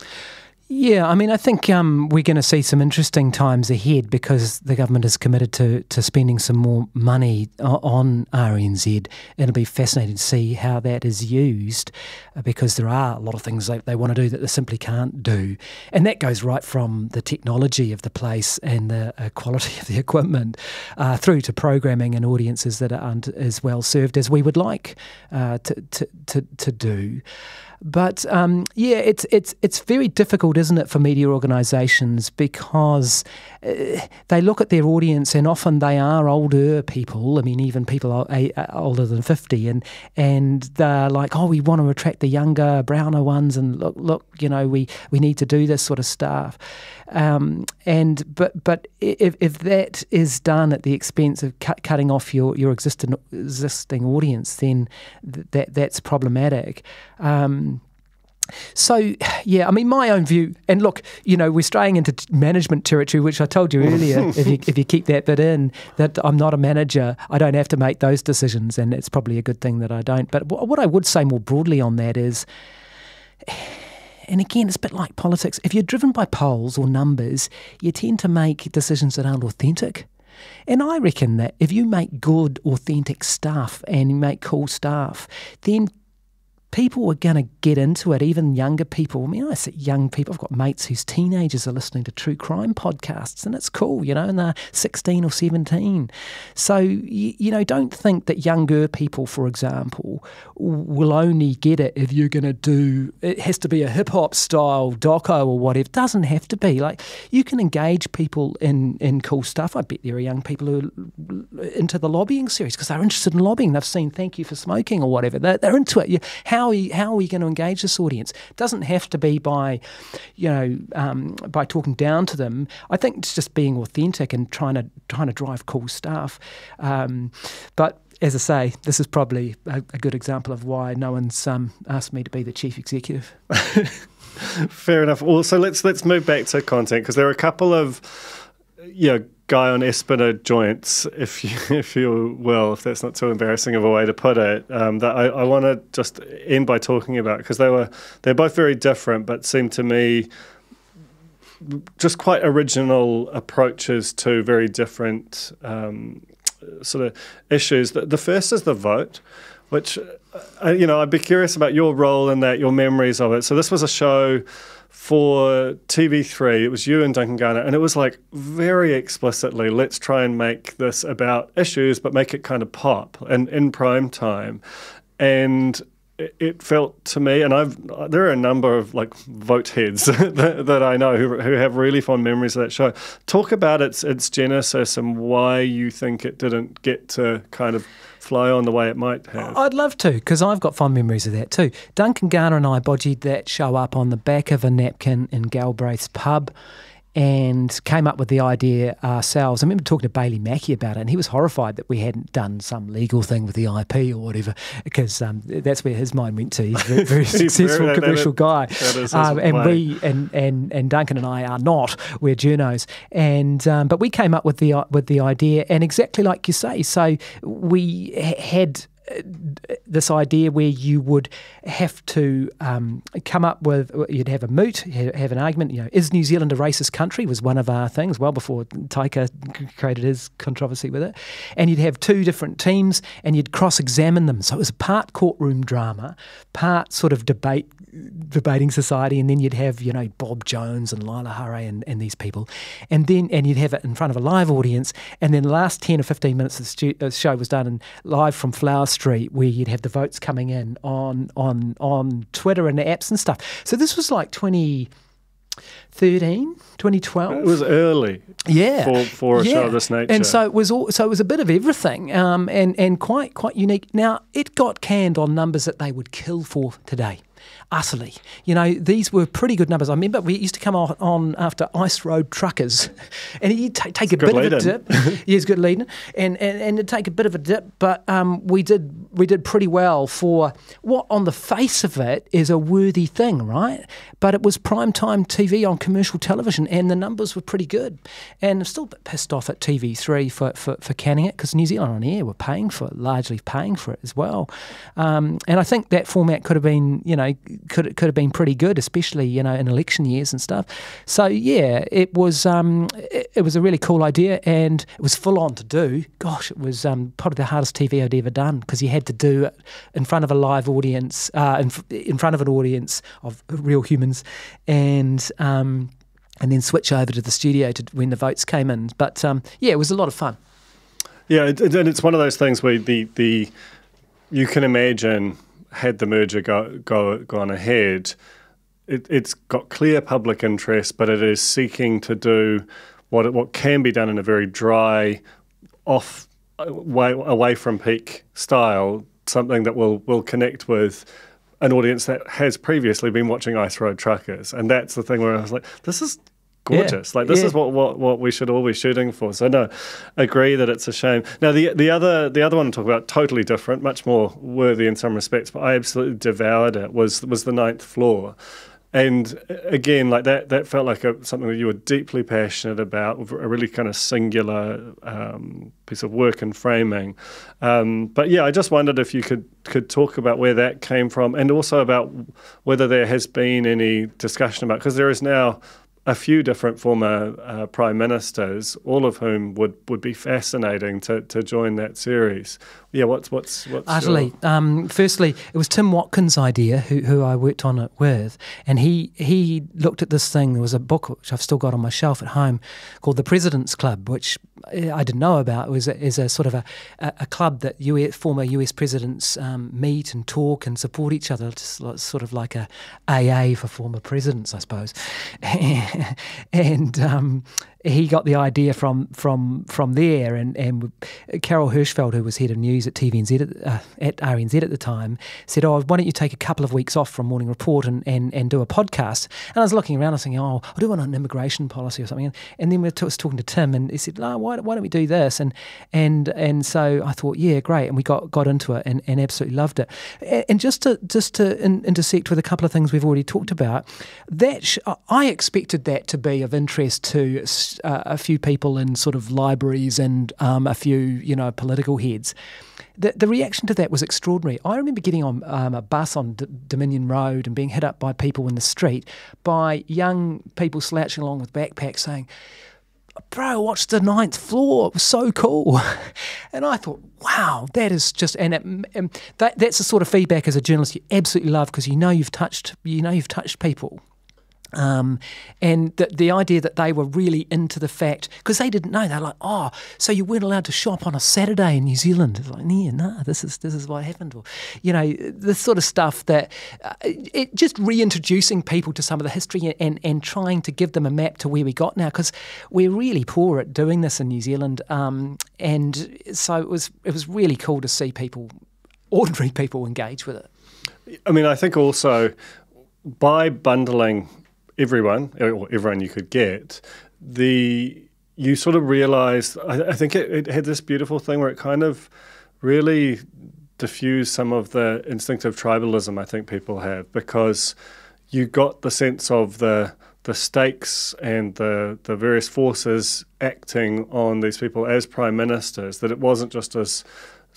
Yeah, I mean, I think we're going to see some interesting times ahead because the government is committed to spending some more money on RNZ. It'll be fascinating to see how that is used because there are a lot of things they want to do that they simply can't do. And that goes right from the technology of the place and the quality of the equipment through to programming and audiences that aren't as well served as we would like to do. But it's very difficult, isn't it, for media organisations because they look at their audience and often they are older people. I mean, even people are older than 50, and they're like, oh, we want to attract the younger, browner ones, and look, we need to do this sort of stuff. But if that is done at the expense of cutting off your existing audience, then that's problematic. So, yeah, I mean, my own view, and look, we're straying into management territory, which I told you earlier, if you keep that bit in, that I'm not a manager, I don't have to make those decisions, and it's probably a good thing that I don't. But what I would say more broadly on that is, and again, it's a bit like politics, if you're driven by polls or numbers, you tend to make decisions that aren't authentic. And I reckon that if you make good, authentic stuff and you make cool stuff, then people are going to get into it, even younger people. I mean, I say young people. I've got mates whose teenagers are listening to true crime podcasts, and it's cool, and they're 16 or 17. So, don't think that younger people, for example, will only get it if you're going to do, it has to be a hip-hop style doco or whatever. It doesn't have to be. Like, you can engage people in cool stuff. I bet there are young people who are into the lobbying series because they're interested in lobbying. They've seen Thank You for Smoking or whatever. They're into it. How are we going to engage this audience? It doesn't have to be by talking down to them. I think it's just being authentic and trying to drive cool stuff. But as I say, this is probably a good example of why no one's asked me to be the chief executive. Fair enough. Well, so let's move back to content because there are a couple of Guyon Espiner joints, if you will, if that's not too embarrassing of a way to put it, that I want to just end by talking about because they're both very different, but seem to me just quite original approaches to very different sort of issues. The first is the vote, which I'd be curious about your role in that, your memories of it. So this was a show for TV3, it was you and Duncan Greive, and it was like very explicitly, let's try and make this about issues, but make it kind of pop and in prime time. And it felt to me, and there are a number of like vote heads that I know who have really fond memories of that show. Talk about its genesis and why you think it didn't get to kind of fly on the way it might have. I'd love to, because I've got fond memories of that too. Duncan Greive and I bodged that show up on the back of a napkin in Galbraith's pub and came up with the idea ourselves. I remember talking to Bailey Mackey about it, and he was horrified that we hadn't done some legal thing with the IP or whatever, because that's where his mind went to. He's a very successful commercial guy. And we and Duncan and I are not. We're journos. And but we came up with the idea, and exactly like you say, so we had this idea where you would have to come up with, you'd have a moot, have an argument, is New Zealand a racist country was one of our things, well before Taika created his controversy with it. And you'd have two different teams and you'd cross-examine them. So it was a part courtroom drama, part sort of debating society, and then you'd have, Bob Jones and Lila Hurray and these people. And you'd have it in front of a live audience, and then the last 10 or 15 minutes of the show was done live from Flower Street, where you'd have the votes coming in on Twitter and the apps and stuff. So this was like 2013, 2012. It was early, for a show of this nature, and so it was a bit of everything, and quite unique. Now it got canned on numbers that they would kill for today. Utterly. These were pretty good numbers. I remember we used to come on after Ice Road Truckers, and he'd take a bit of a dip. It's good leading, and it'd take a bit of a dip, but we did pretty well for what on the face of it is a worthy thing, right? But it was primetime TV on commercial television, and the numbers were pretty good. And I'm still a bit pissed off at TV3 for canning it, because New Zealand On Air were largely paying for it as well. And I think that format could have been, could have been pretty good, especially in election years and stuff. So yeah, it was a really cool idea, and it was full on to do. Gosh, it was probably the hardest TV I'd ever done, because you had to do it in front of a live audience, in front of an audience of real humans, and then switch over to the studio when the votes came in. But it was a lot of fun. Yeah, and it's one of those things where you can imagine, had the merger gone ahead, it's got clear public interest, but it is seeking to do what can be done in a very dry, away from peak style, something that will connect with an audience that has previously been watching Ice Road Truckers. And that's the thing where I was like, this is gorgeous. Yeah. This is what we should all be shooting for. So no, agree that it's a shame. Now the other one to talk about, totally different, much more worthy in some respects, but I absolutely devoured it, was The Ninth Floor. And again, like that felt like something that you were deeply passionate about, a really kind of singular piece of work and framing. But yeah, I just wondered if you could talk about where that came from, and also about whether there has been any discussion about, because there is now a few different former prime ministers, all of whom would be fascinating to join that series. Yeah, what's utterly. Firstly, it was Tim Watkins' idea, who I worked on it with, and he looked at this thing. There was a book which I've still got on my shelf at home called The President's Club, which I didn't know about. It was a sort of a club that former US presidents meet and talk and support each other, just sort of like a AA for former presidents, I suppose. And he got the idea from there, and Carol Hirschfeld, who was head of news at TVNZ at RNZ at the time, said, "Oh, why don't you take a couple of weeks off from Morning Report and do a podcast?" And I was looking around and thinking, "Oh, I do want an immigration policy or something." And then we was talking to Tim, and he said, "No, why don't we do this?" And so I thought, yeah, great, and we got into it and absolutely loved it. And just to intersect with a couple of things we've already talked about, I expected that to be of interest to a few people in sort of libraries and a few, political heads. The reaction to that was extraordinary. I remember getting on a bus on Dominion Road and being hit up by people in the street, by young people slouching along with backpacks saying, "Bro, watch The Ninth Floor. It was so cool." And I thought, wow, that is just, and that's the sort of feedback as a journalist you absolutely love, because you've touched people. And the idea that they were really into the fact, because they didn't know, they're like, "Oh, so you weren't allowed to shop on a Saturday in New Zealand?" It's like, yeah, no, this is what happened. Or, this sort of stuff that it just reintroducing people to some of the history and trying to give them a map to where we got now, because we're really poor at doing this in New Zealand. And so it was really cool to see ordinary people engage with it. I mean, I think also by bundling everyone you could get, you sort of realised, I think it had this beautiful thing where it kind of really diffused some of the instinctive tribalism I think people have, because you got the sense of the stakes and the various forces acting on these people as prime ministers, that it wasn't just as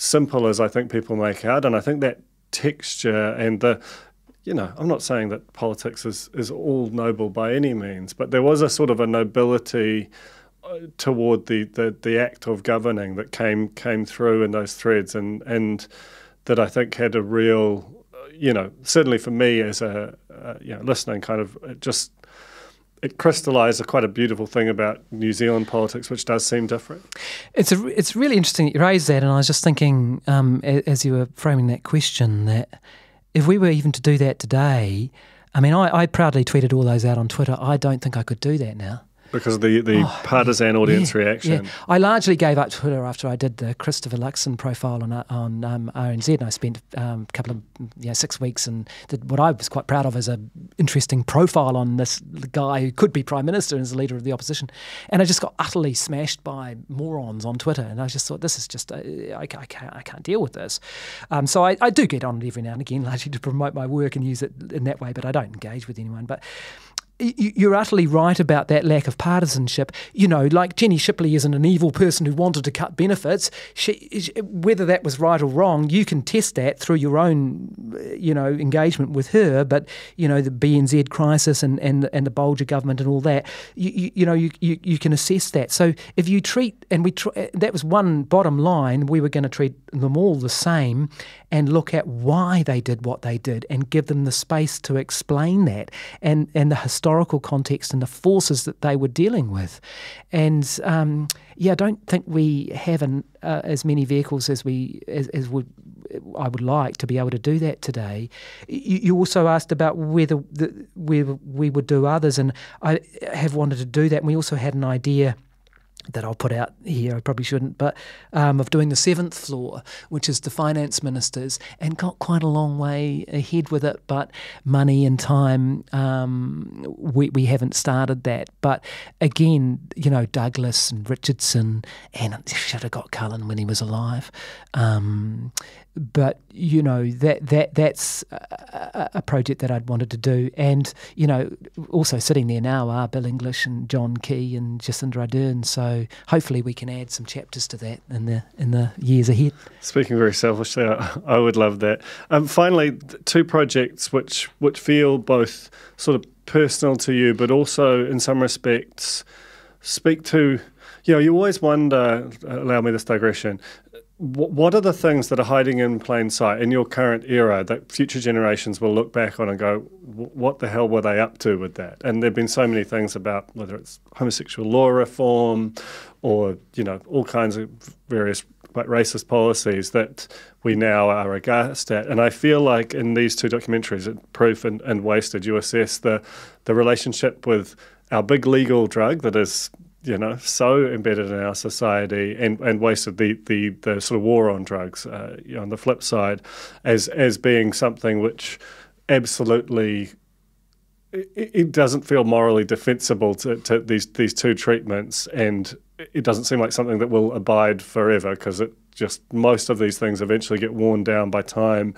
simple as I think people make out. And I think that texture and I'm not saying that politics is all noble by any means, but there was a sort of a nobility toward the act of governing that came through in those threads, and that I think had a real, certainly for me as a listening, kind of it crystallised quite a beautiful thing about New Zealand politics, which does seem different. It's really interesting that you raised that, and I was just thinking as you were framing that question that if we were even to do that today, I mean, I proudly tweeted all those out on Twitter. I don't think I could do that now. Because of the partisan audience reaction. Yeah. I largely gave up Twitter after I did the Christopher Luxon profile on RNZ, and I spent a couple of 6 weeks and did what I was quite proud of as an interesting profile on this guy who could be Prime Minister and is the leader of the opposition. And I just got utterly smashed by morons on Twitter, and I just thought, this is just, I can't deal with this. So I do get on it every now and again, largely to promote my work and use it in that way, but I don't engage with anyone. But you're utterly right about that lack of partisanship. Like Jenny Shipley isn't an evil person who wanted to cut benefits. Whether that was right or wrong, you can test that through your own, engagement with her. But the BNZ crisis and the Bolger government and all that, you can assess that. So if you treat, that was one bottom line, we were going to treat them all the same and look at why they did what they did and give them the space to explain that and the historical context and the forces that they were dealing with. And I don't think we have as many vehicles as I would like to be able to do that today. You also asked about whether we would do others, and I have wanted to do that. And we also had an idea that I'll put out here, I probably shouldn't, but of doing the seventh floor, which is the finance ministers, and got quite a long way ahead with it, but money and time, we haven't started that. But again, Douglas and Richardson, and should have got Cullen when he was alive. But that's a project that I'd wanted to do, and also sitting there now are Bill English and John Key and Jacinda Ardern. So hopefully we can add some chapters to that in the years ahead. Speaking very selfishly, I would love that. Finally, two projects which feel both sort of personal to you, but also in some respects speak to. You always wonder. Allow me this digression. What are the things that are hiding in plain sight in your current era that future generations will look back on and go, what the hell were they up to with that? And there have been so many things about whether it's homosexual law reform or, all kinds of various racist policies that we now are aghast at. And I feel like in these two documentaries, Proof and Wasted, you assess the relationship with our big legal drug that is so embedded in our society, and Wasted, the sort of war on drugs, on the flip side, as being something which absolutely it doesn't feel morally defensible to these two treatments, and it doesn't seem like something that will abide forever, because most of these things eventually get worn down by time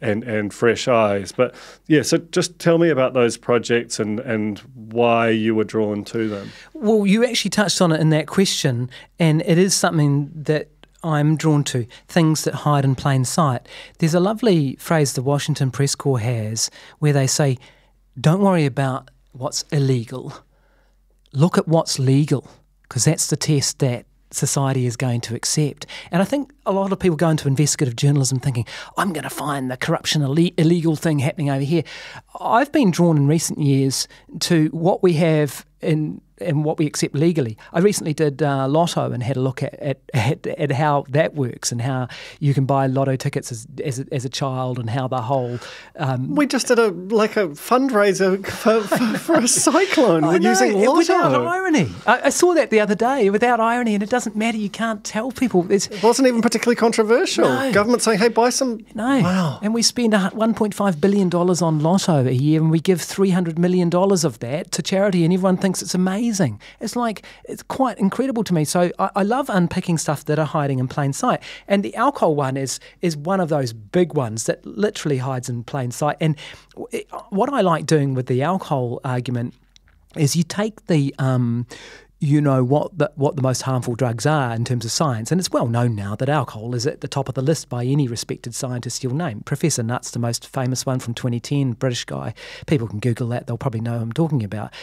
and fresh eyes. But so just tell me about those projects and why you were drawn to them. Well, you actually touched on it in that question, and it is something that I'm drawn to, things that hide in plain sight. There's a lovely phrase the Washington Press Corps has where they say, don't worry about what's illegal, look at what's legal, because that's the test that society is going to accept. And I think a lot of people go into investigative journalism thinking, I'm going to find the corruption illegal thing happening over here. I've been drawn in recent years to what we have and what we accept legally. I recently did Lotto and had a look at how that works and how you can buy Lotto tickets as a child, and how the whole... we just did a fundraiser for a cyclone using Lotto. Without irony. I saw that the other day, without irony, and it doesn't matter, you can't tell people. It wasn't even particularly controversial. No. Government saying, hey, buy some... No. Wow. And we spend $1.5 billion on Lotto a year, and we give $300 million of that to charity, and everyone thinks it's amazing. It's quite incredible to me. So I love unpicking stuff that are hiding in plain sight. And the alcohol one is one of those big ones that literally hides in plain sight. And what I like doing with the alcohol argument is you take the you know what the most harmful drugs are in terms of science. And it's well known now that alcohol is at the top of the list by any respected scientist you'll name. Professor Nutt's the most famous one from 2010, British guy. People can Google that, they'll probably know who I'm talking about,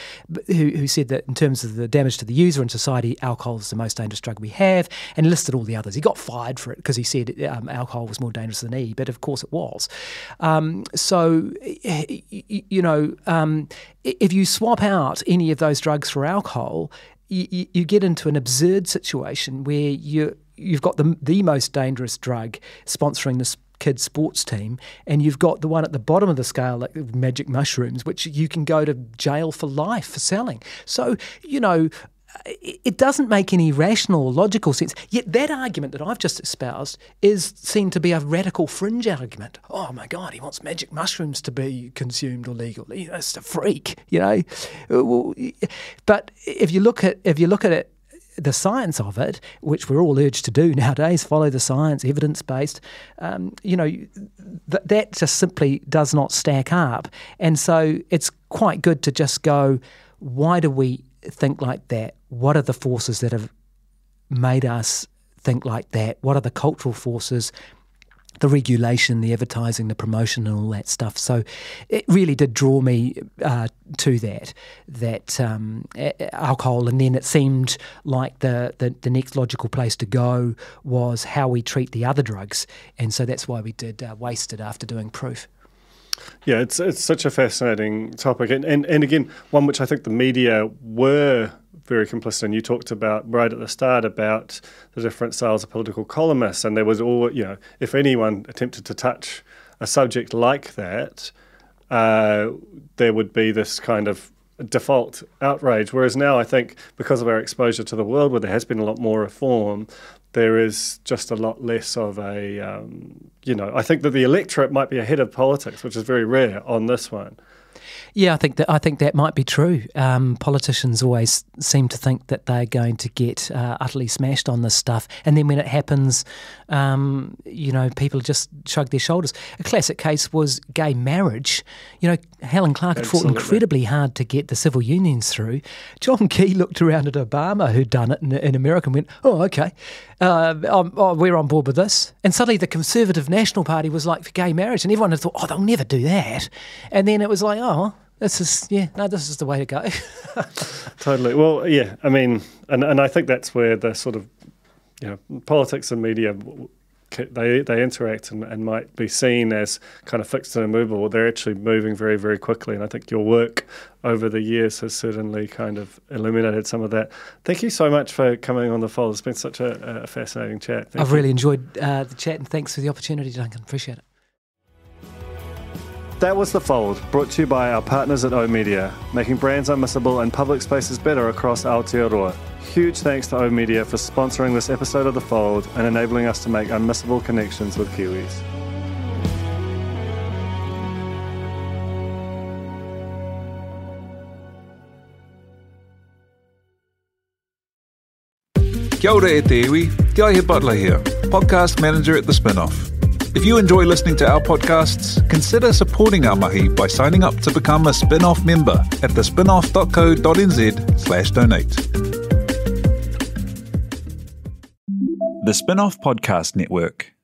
who said that in terms of the damage to the user and society, alcohol is the most dangerous drug we have, and listed all the others. He got fired for it because he said alcohol was more dangerous than E, but of course it was. If you swap out any of those drugs for alcohol, you get into an absurd situation where you've got the most dangerous drug sponsoring this kids' sports team, and you've got the one at the bottom of the scale, like magic mushrooms, which you can go to jail for life for selling. So, it doesn't make any rational or logical sense. Yet that argument that I've just espoused is seen to be a radical fringe argument. Oh my God, he wants magic mushrooms to be consumed or legal. It's a freak, But if you look at it, the science of it, which we're all urged to do nowadays, follow the science, evidence-based, that just simply does not stack up. And so it's quite good to just go, why do we think like that? What are the forces that have made us think like that? What are the cultural forces, the regulation, the advertising, the promotion and all that stuff? So it really did draw me to that alcohol, and then it seemed like the next logical place to go was how we treat the other drugs, and so that's why we did Wasted after doing Proof. Yeah, it's such a fascinating topic, and again, one which I think the media were very complicit in. You talked about right at the start about the different styles of political columnists, and there was if anyone attempted to touch a subject like that, there would be this kind of default outrage. Whereas now, I think because of our exposure to the world, where there has been a lot more reform, there is just a lot less of a, I think that the electorate might be ahead of politics, which is very rare on this one. Yeah, I think that might be true. Politicians always seem to think that they're going to get utterly smashed on this stuff, and then when it happens, people just shrug their shoulders. A classic case was gay marriage. Helen Clark had fought incredibly hard to get the civil unions through. John Key looked around at Obama, who'd done it in America, and went, "Oh, okay, we're on board with this." And suddenly the Conservative National Party was like for gay marriage, and everyone had thought, "Oh, they'll never do that." And then it was like, "Oh, this is the way to go." Totally. Well, yeah, I mean, and I think that's where the sort of, politics and media, they interact and might be seen as kind of fixed and immovable. They're actually moving very, very quickly, and I think your work over the years has certainly kind of illuminated some of that. Thank you so much for coming on The Fold. It's been such a fascinating chat. I've really enjoyed the chat, and thanks for the opportunity, Duncan. Appreciate it. That was The Fold, brought to you by our partners at oOh!media, making brands unmissable and public spaces better across Aotearoa. Huge thanks to oOh!media for sponsoring this episode of The Fold and enabling us to make unmissable connections with Kiwis. Kia ora e te iwi, Te Aihe Butler here, podcast manager at The Spinoff. If you enjoy listening to our podcasts, consider supporting our mahi by signing up to become a Spinoff member at thespinoff.co.nz/donate. The Spinoff Podcast Network.